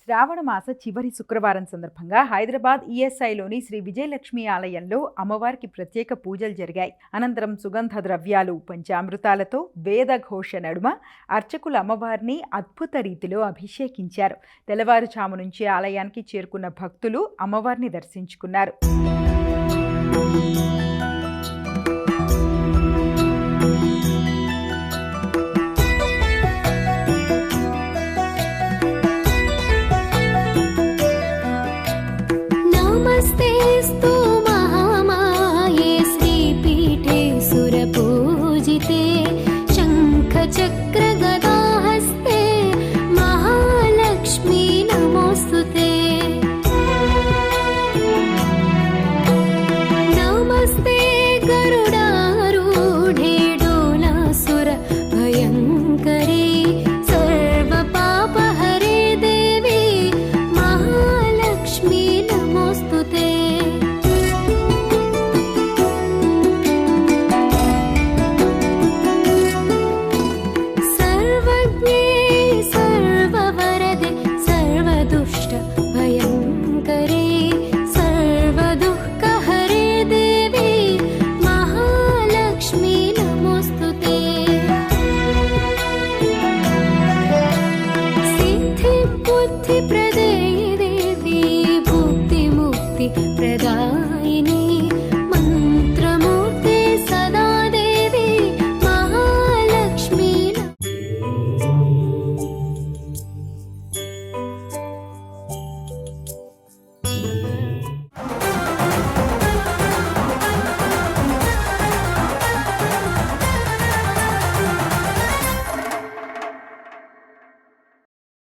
శ్రావణ మాస చివరి శుక్రవారం సందర్భంగా హైదరాబాద్ ఈఎస్ఐలోని శ్రీ విజయలక్ష్మి ఆలయంలో అమ్మవారికి ప్రత్యేక పూజలు జరిగాయి. అనంతరం సుగంధ ద్రవ్యాలు, పంచామృతాలతో వేదఘోష నడుమ అర్చకులు అమ్మవారిని అద్భుత రీతిలో అభిషేకించారు. తెల్లవారుజాము నుంచి ఆలయానికి చేరుకున్న భక్తులు అమ్మవారిని దర్శించుకున్నారు. चक्रगदाहस्ते महालक्ष्मी नमोस्तुते। नमस्ते गरुडारूढे डोलासुर भयङ्करे सर्वपापहरे देवी महालक्ष्मी नमोस्तुते। प्रदे